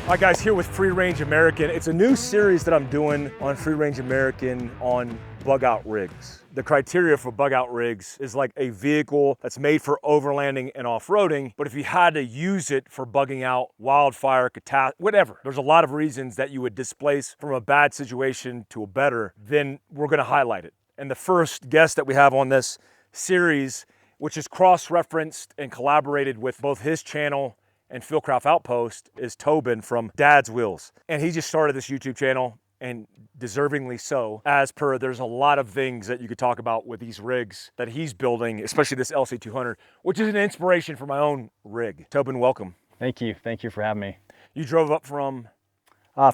All right, guys, here with Free Range American. It's a new series that I'm doing on Free Range American on bug out rigs. The criteria for bug out rigs is like a vehicle that's made for overlanding and off-roading, but if you had to use it for bugging out wildfire, catastrophe, whatever, there's a lot of reasons that you would displace from a bad situation to a better, then we're gonna highlight it. And the first guest that we have on this series, which is cross-referenced and collaborated with both his channel and Fieldcraft Outpost, is Tobin from Dad's Wheels. And he just started this YouTube channel, and deservingly so. As per, there's a lot of things that you could talk about with these rigs that he's building, especially this LC200, which is an inspiration for my own rig. Tobin, welcome. Thank you for having me. You drove up from?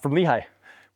From Lehigh.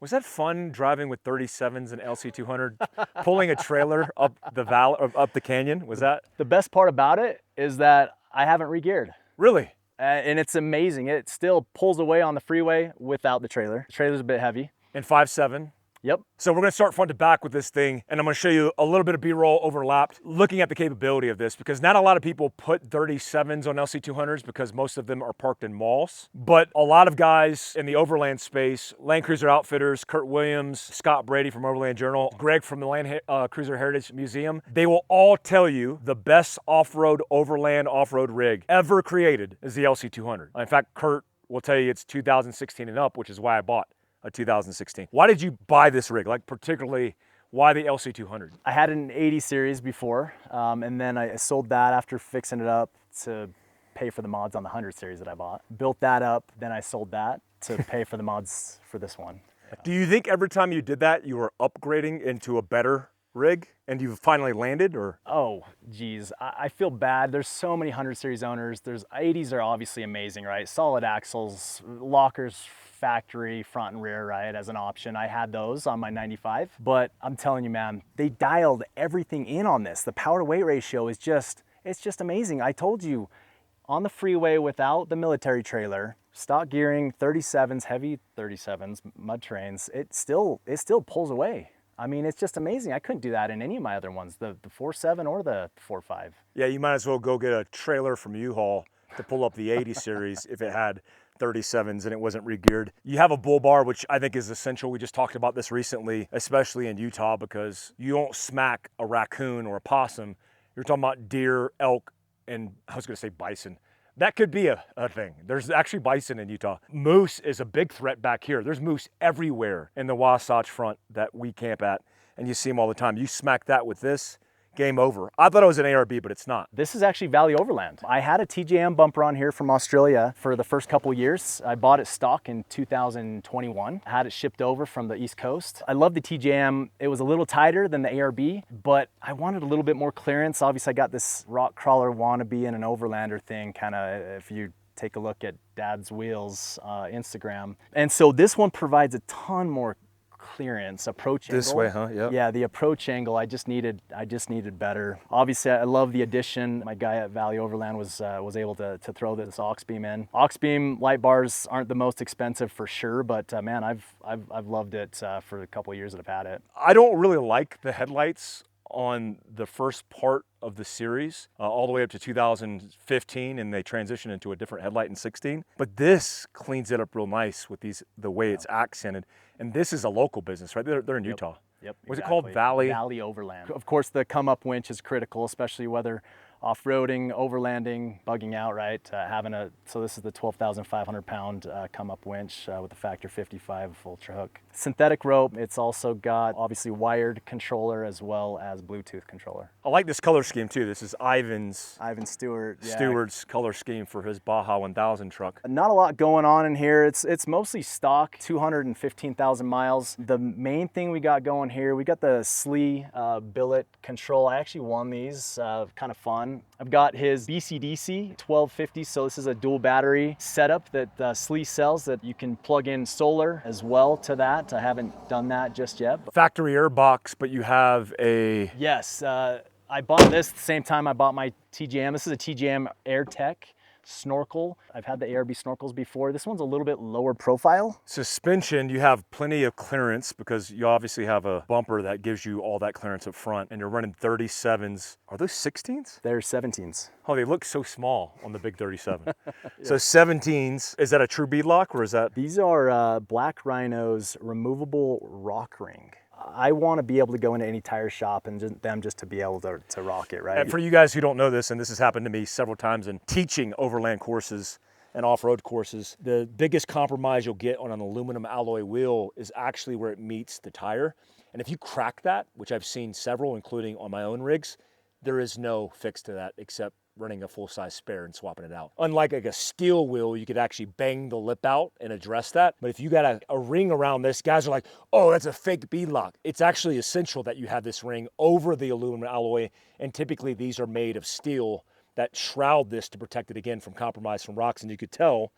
Was that fun driving with 37s and LC200, pulling a trailer up the valley, up the canyon? Was that? The best part about it is that I haven't re-geared. Really? And it's amazing. It still pulls away on the freeway without the trailer. The trailer's a bit heavy. And 5.7. Yep. So we're gonna start front to back with this thing, and I'm gonna show you a little bit of B-roll overlapped, looking at the capability of this, because not a lot of people put 37s on LC200s because most of them are parked in malls. But a lot of guys in the overland space, Landcruiser Outfitters, Kurt Williams, Scott Brady from Overland Journal, Greg from the Landcruiser Heritage Museum, they will all tell you the best off-road, overland, off-road rig ever created is the LC200. In fact, Kurt will tell you it's 2016 and up, which is why I bought a 2016. Why did you buy this rig? Like particularly, why the LC200? I had an 80 series before, and then I sold that after fixing it up to pay for the mods on the 100 series that I bought. Built that up, then I sold that to pay for the mods for this one. Do you think every time you did that, you were upgrading into a better rig and you've finally landed, or? Oh, geez, I feel bad. There's so many 100 series owners. 80s are obviously amazing, right? Solid axles, lockers, factory front and rear, right, as an option. I had those on my 95, but I'm telling you, man, they dialed everything in on this. The power to weight ratio is it's just amazing. I told you, on the freeway without the military trailer, stock gearing, 37s, heavy 37s, mud trains, it still pulls away. I mean, it's just amazing. I couldn't do that in any of my other ones, the 4.7 or the 4.5. Yeah, you might as well go get a trailer from U-Haul to pull up the 80 series if it had 37s and it wasn't re-geared. You have a bull bar, which I think is essential. We just talked about this recently, especially in Utah, because you don't smack a raccoon or a possum. You're talking about deer, elk, and I was gonna say bison. That could be a thing. There's actually bison in Utah. Moose is a big threat back here. There's moose everywhere in the Wasatch Front that we camp at, and you see them all the time. You smack that with this, game over. I thought it was an ARB, but it's not. This is actually Valley Overland. I had a TJM bumper on here from Australia for the first couple years. I bought it stock in 2021. I had it shipped over from the East Coast. I love the TJM. It was a little tighter than the ARB, but I wanted a little bit more clearance. Obviously, I got this rock crawler wannabe and an overlander thing, kind of, if you take a look at Dad's Wheels Instagram. And so this one provides a ton more clearance, approach angle. This way, huh? Yep. Yeah, the approach angle, I just needed better. Obviously, I love the addition. My guy at Valley Overland was able to throw this aux beam in. Aux beam light bars aren't the most expensive for sure, but man, I've loved it for a couple of years that I've had it. I don't really like the headlights on the first part of the series, all the way up to 2015, and they transitioned into a different headlight in 16. But this cleans it up real nice with the way it's accented. And this is a local business, right? They're in Utah. Yep. Was it called Valley? Valley Overland. Of course, the come up winch is critical, especially whether off-roading, overlanding, bugging out, right? So this is the 12,500 pound come up winch with the Factor 55 Ultra Hook. Synthetic rope. It's also got obviously wired controller as well as Bluetooth controller. I like this color scheme too. This is Ivan Stewart. Yeah. Stewart's color scheme for his Baja 1000 truck. Not a lot going on in here. It's mostly stock, 215,000 miles. The main thing we got going here, we got the SLE billet control. I actually won these, kind of fun. I've got his BCDC 1250, so this is a dual battery setup that SLE sells that you can plug in solar as well to that. I haven't done that just yet. Factory air box, but you have a... Yes, I bought this the same time I bought my TJM. This is a TJM AirTech. snorkel. I've had the ARB snorkels before. This one's a little bit lower profile. Suspension, you have plenty of clearance because you obviously have a bumper that gives you all that clearance up front, and you're running 37s. Are those 16s? They're 17s. Oh, they look so small on the big 37. Yeah. So 17s, is that a true bead lock or is that? These are Black Rhino's removable rock ring. I want to be able to go into any tire shop and just to be able to rock it, right? And for you guys who don't know this, and this has happened to me several times in teaching overland courses and off-road courses, the biggest compromise you'll get on an aluminum alloy wheel is actually where it meets the tire. And if you crack that, which I've seen several, including on my own rigs, there is no fix to that except running a full-size spare and swapping it out. Unlike like a steel wheel, you could actually bang the lip out and address that. But if you got a ring around this, guys are like, oh, that's a fake bead lock. It's actually essential that you have this ring over the aluminum alloy, and typically these are made of steel that shroud this to protect it again from compromise from rocks, and you could tell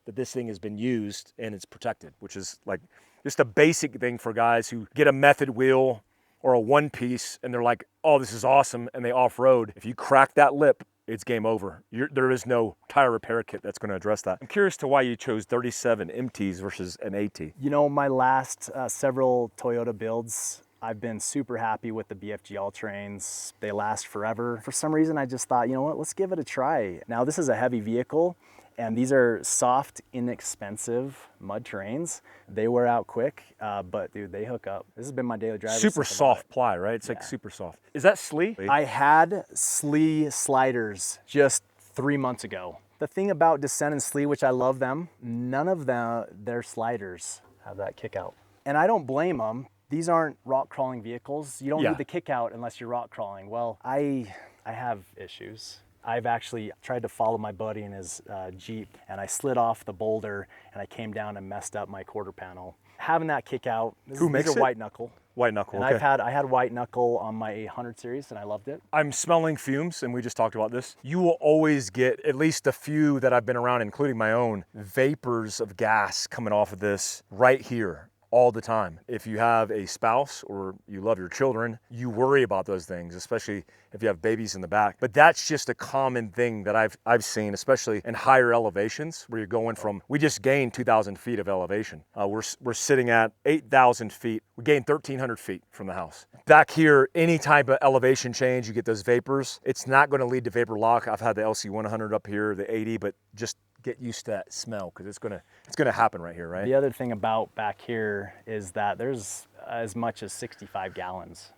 that this thing has been used and it's protected, which is like just a basic thing for guys who get a method wheel or a one piece and they're like, oh, this is awesome, and they off-road. If you crack that lip, it's game over. There is no tire repair kit that's going to address that. I'm curious to why you chose 37 MTs versus an AT. You know, my last several Toyota builds, I've been super happy with the BFG all-terrains. They last forever. For some reason, I just thought, you know what, let's give it a try. Now, this is a heavy vehicle, and these are soft, inexpensive mud terrains. They wear out quick, but dude, they hook up. This has been my daily driver. Super soft ply, right? It's like super soft. Is that slee? I had slee sliders just 3 months ago. The thing about Descent and Slee, which I love them, none of their sliders have that kick out. And I don't blame them. These aren't rock crawling vehicles. You don't need the kick out unless you're rock crawling. Well, I have issues. I've actually tried to follow my buddy in his Jeep, and I slid off the boulder and I came down and messed up my quarter panel. Having that kick out, these are white knuckle. White knuckle, and okay. I had white knuckle on my 800 series and I loved it. I'm smelling fumes, and we just talked about this. You will always get, at least a few that I've been around, including my own, vapors of gas coming off of this right here all the time. If you have a spouse or you love your children, you worry about those things, especially if you have babies in the back. But that's just a common thing that I've seen, especially in higher elevations where you're going from, we just gained 2,000 feet of elevation. We're sitting at 8,000 feet. We gained 1,300 feet from the house. Back here, any type of elevation change, you get those vapors. It's not gonna lead to vapor lock. I've had the LC100 up here, the 80, but just get used to that smell because it's gonna happen right here, right? The other thing about back here is that there's as much as 65 gallons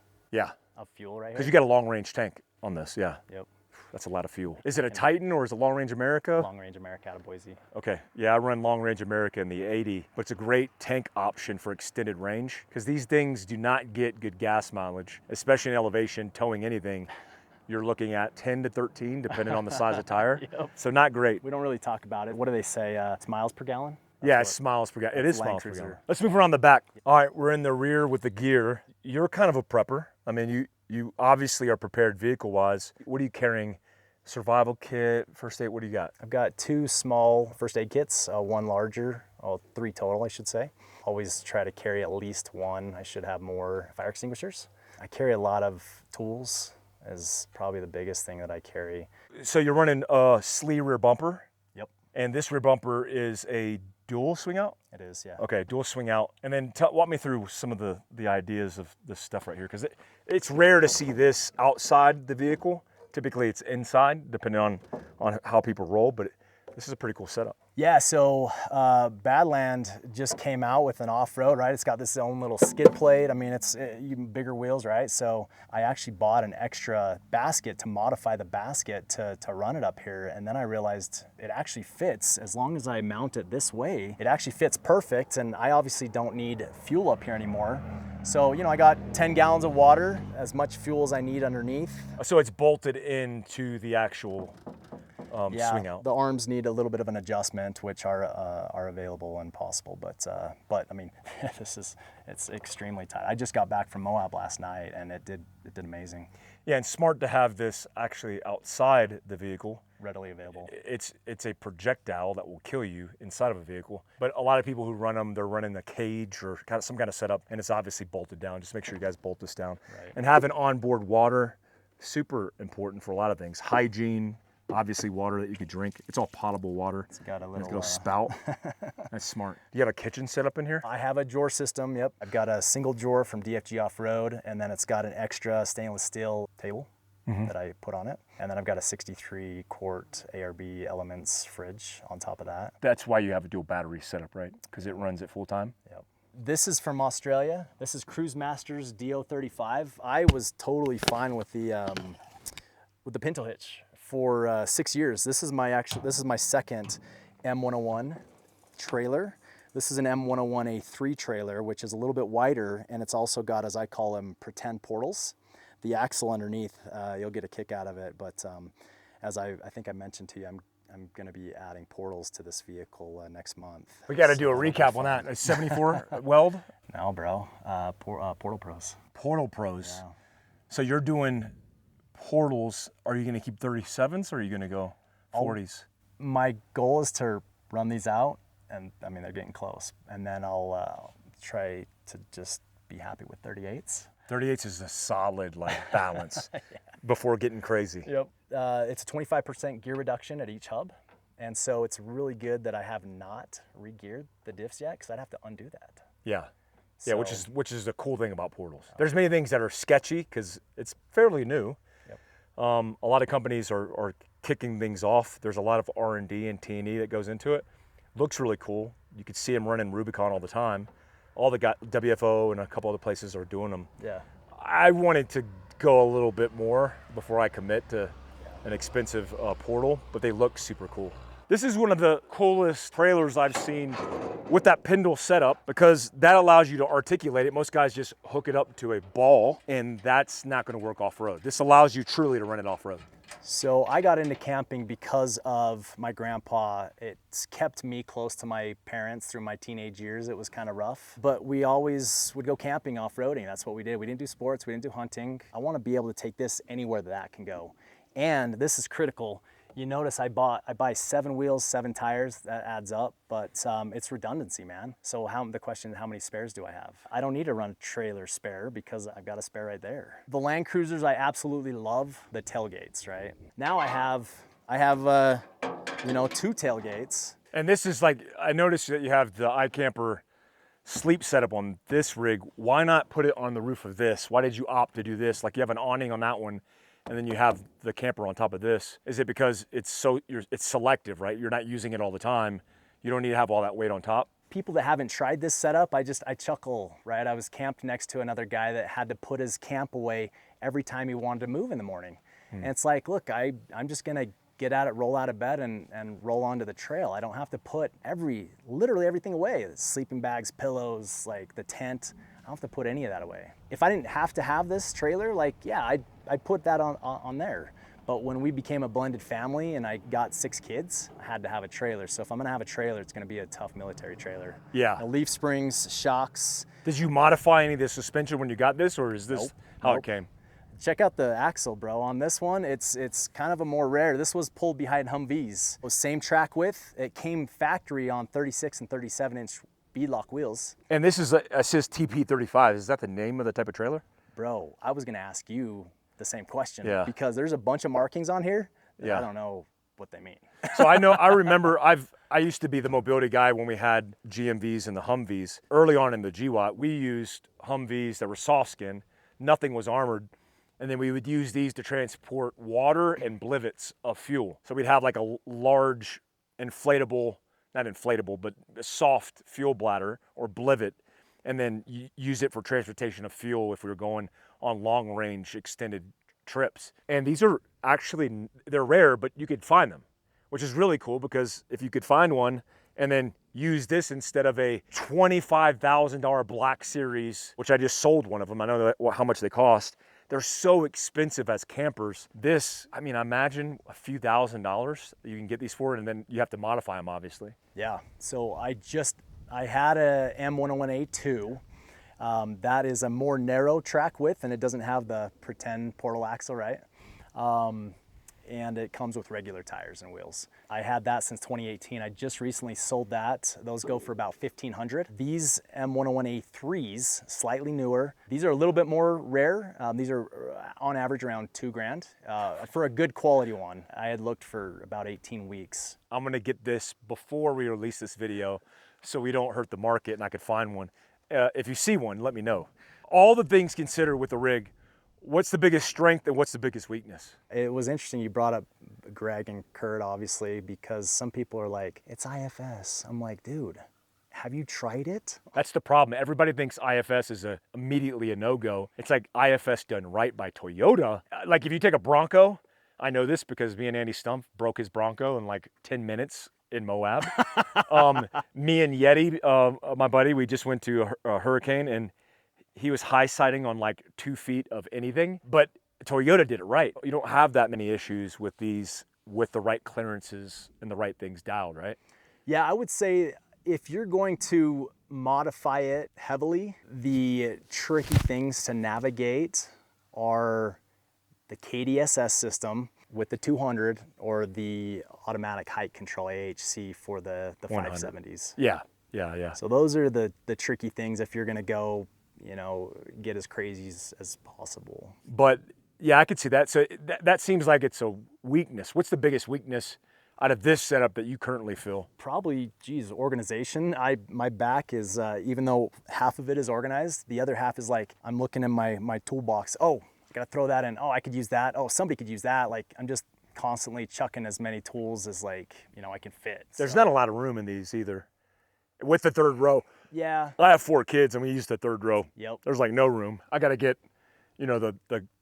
of fuel right here. Because you got a long range tank on this, yeah. Yep. That's a lot of fuel. Is it a Titan or is it Long Range America? Long Range America out of Boise. Okay, yeah, I run Long Range America in the 80, but it's a great tank option for extended range because these things do not get good gas mileage, especially in elevation, towing anything. You're looking at 10 to 13, depending on the size of tire. Yep. So not great. We don't really talk about it. What do they say? It's miles per gallon? Yeah, it's miles per gallon. It is miles per Landcruiser. gallon. Let's move around the back. All right, we're in the rear with the gear. You're kind of a prepper. I mean, you obviously are prepared vehicle-wise. What are you carrying? Survival kit, first aid, what do you got? I've got 2 small first aid kits, one larger, 3 total, I should say. Always try to carry at least 1. I should have more fire extinguishers. I carry a lot of tools. Is probably the biggest thing that I carry. So you're running a slee rear bumper? Yep. And this rear bumper is a dual swing out? It is, yeah. Okay, dual swing out. And then walk me through some of the ideas of this stuff right here, because it's rare to see this outside the vehicle. Typically it's inside, depending on how people roll, but this is a pretty cool setup. Yeah, so Badland just came out with an off-road, right? It's got this own little skid plate. I mean, it's even bigger wheels, right? So I actually bought an extra basket to modify the basket to run it up here. And then I realized it actually fits. As long as I mount it this way, it actually fits perfect. And I obviously don't need fuel up here anymore. So, you know, I got 10 gallons of water, as much fuel as I need underneath. So it's bolted into the actual swing out. The arms need a little bit of an adjustment, which are available and possible. But I mean, it's extremely tight. I just got back from Moab last night, and it did amazing. Yeah, and smart to have this actually outside the vehicle. Readily available. It's a projectile that will kill you inside of a vehicle. But a lot of people who run them, they're running a cage or some kind of setup, and it's obviously bolted down. Just make sure you guys bolt this down. Right. And having onboard water, super important for a lot of things. Hygiene, Obviously water that you could drink. It's all potable water. It's got a There's little a spout. That's smart. Do you have a kitchen set up in here? I have a drawer system, yep. I've got a single drawer from DFG Off-Road, and then it's got an extra stainless steel table that I put on it. And then I've got a 63 quart ARB Elements fridge on top of that. That's why you have a dual battery setup, right? Because it runs at full time? Yep. This is from Australia. This is Cruise Masters DO35. I was totally fine with the pinto hitch for 6 years. This is my second M101 trailer. This is an M101A3 trailer, which is a little bit wider, and it's also got, as I call them, pretend portals. The axle underneath, you'll get a kick out of it, but as I think I mentioned to you, I'm going to be adding portals to this vehicle next month. We got to do a recap on that. A 74 weld? No, bro. Portal Pros. Portal Pros. Yeah. So you're doing portals. Are you going to keep 37s or are you going to go 40s? My goal is to run these out, and I mean, they're getting close. And then I'll try to just be happy with 38s. 38s is a solid balance before getting crazy. Yep. It's a 25% gear reduction at each hub. And so it's really good that I have not re-geared the diffs yet, because I'd have to undo that. Yeah. So, Yeah, which is the cool thing about portals. There's many things that are sketchy because it's fairly new. Yep. A lot of companies are kicking things off. There's a lot of R&D and T&E that goes into it. Looks really cool. You could see them running Rubicon all the time. All the WFO and a couple other places are doing them. Yeah. I wanted to go a little bit more before I commit to an expensive portal, but they look super cool. This is one of the coolest trailers I've seen with that Pendle setup, because that allows you to articulate it. Most guys just hook it up to a ball, and that's not going to work off-road. This allows you truly to run it off-road. So I got into camping because of my grandpa. It's kept me close to my parents through my teenage years. It was kind of rough, but we always would go camping, off-roading. That's what we did. We didn't do sports, we didn't do hunting. I want to be able to take this anywhere that can go. And this is critical. You notice I buy 7 wheels, 7 tires. That adds up, but it's redundancy, man. So the question is, how many spares do I have? I don't need to run a trailer spare because I've got a spare right there. The Landcruisers, I absolutely love the tailgates, right? Now I have 2 tailgates. And this is I noticed that you have the iCamper sleep setup on this rig. Why not put it on the roof of this? Why did you opt to do this? You have an awning on that one, and then you have the camper on top of this. Is it because it's selective, right? You're not using it all the time. You don't need to have all that weight on top. People that haven't tried this setup, I chuckle, right? I was camped next to another guy that had to put his camp away every time he wanted to move in the morning. And it's like, look, I'm just gonna get at it, roll out of bed and roll onto the trail. I don't have to put literally everything away. The sleeping bags, pillows, the tent. I don't have to put any of that away. If I didn't have to have this trailer, I'd put that on there. But when we became a blended family and I got 6 kids, I had to have a trailer. So if I'm gonna have a trailer, it's gonna be a tough military trailer. Yeah. Leaf springs, shocks. Did you modify any of the suspension when you got this, or is this how it came? Check out the axle, bro. On this one, it's kind of a more rare. This was pulled behind Humvees. Same track width. It came factory on 36 and 37-inch beadlock wheels. And this is it says TP35. Is that the name of the type of trailer? Bro, I was gonna ask you the same question. Yeah. Because there's a bunch of markings on here that Yeah. I don't know what they mean. So I remember I used to be the mobility guy when we had GMVs and the Humvees. Early on in the GWAT, we used Humvees that were soft skin. Nothing was armored. And then we would use these to transport water and blivets of fuel. So we'd have a large inflatable, not inflatable, but a soft fuel bladder or blivet, and then use it for transportation of fuel if we were going on long range extended trips. And these are actually, they're rare, but you could find them, which is really cool, because if you could find one and then use this instead of a $25,000 Black Series, which I just sold one of them. I know how much they cost. They're so expensive as campers. This, I imagine a few $1,000s you can get these for, and then you have to modify them, obviously. Yeah, so I had a M101A2. That is a more narrow track width, and it doesn't have the pretend portal axle, right? and it comes with regular tires and wheels. I had that since 2018. I just recently sold that. Those go for about $1,500. These M101A3s, slightly newer. These are a little bit more rare. These are on average around $2,000 for a good quality one. I had looked for about 18 weeks. I'm gonna get this before we release this video so we don't hurt the market and I could find one. If you see one, let me know. All the things considered with the rig, what's the biggest strength and what's the biggest weakness? It was interesting you brought up Greg and Kurt, obviously, because some people are like, it's IFS. I'm like, dude, have you tried it? That's the problem. Everybody thinks IFS is immediately a no-go. It's like IFS done right by Toyota. Like if you take a Bronco, I know this because me and Andy Stump broke his Bronco in like 10 minutes in Moab. Me and Yeti, my buddy, we just went to a hurricane and he was high siding on like 2 feet of anything, but Toyota did it right. You don't have that many issues with these, with the right clearances and the right things dialed, right? Yeah, I would say if you're going to modify it heavily, the tricky things to navigate are the KDSS system with the 200 or the automatic height control AHC for the 570s. Yeah. So those are the tricky things if you're gonna go, you know, get as crazy as possible. But yeah, I could see that. So that seems like it's a weakness. What's the biggest weakness out of this setup that you currently feel? Probably, geez, organization. My back is, even though half of it is organized, the other half is like, I'm looking in my toolbox. Oh, I gotta throw that in. Oh, I could use that. Oh, somebody could use that. Like, I'm just constantly chucking as many tools as like, you know, I can fit. There's not a lot of room in these either. With the third row. Yeah. I have 4 kids and we use the third row. Yep. There's like no room. I gotta get, you know, the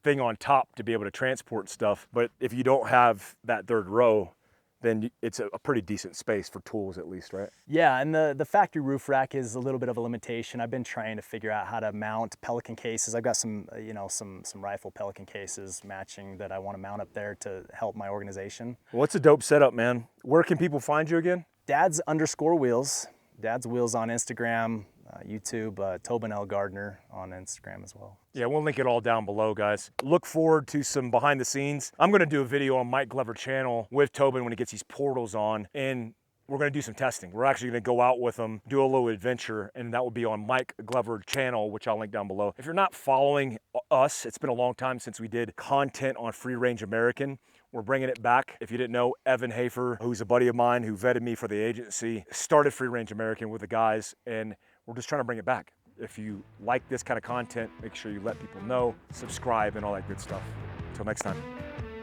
thing on top to be able to transport stuff. But if you don't have that third row, then it's a pretty decent space for tools at least, right? Yeah, and the factory roof rack is a little bit of a limitation. I've been trying to figure out how to mount Pelican cases. I've got some, you know, some rifle Pelican cases matching that I want to mount up there to help my organization. What's a dope setup, man? Where can people find you again? Dads_wheels. Dad's Wheels on Instagram, YouTube, Tobin L. Gardner on Instagram as well. Yeah, we'll link it all down below, guys. Look forward to some behind the scenes. I'm gonna do a video on Mike Glover channel with Tobin when he gets these portals on, and we're gonna do some testing. We're actually gonna go out with him, do a little adventure, and that will be on Mike Glover channel, which I'll link down below. If you're not following us, it's been a long time since we did content on Free Range American. We're bringing it back. If you didn't know, Evan Hafer, who's a buddy of mine who vetted me for the agency, started Free Range American with the guys, and we're just trying to bring it back. If you like this kind of content, make sure you let people know, subscribe, and all that good stuff. Until next time,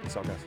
peace out, guys.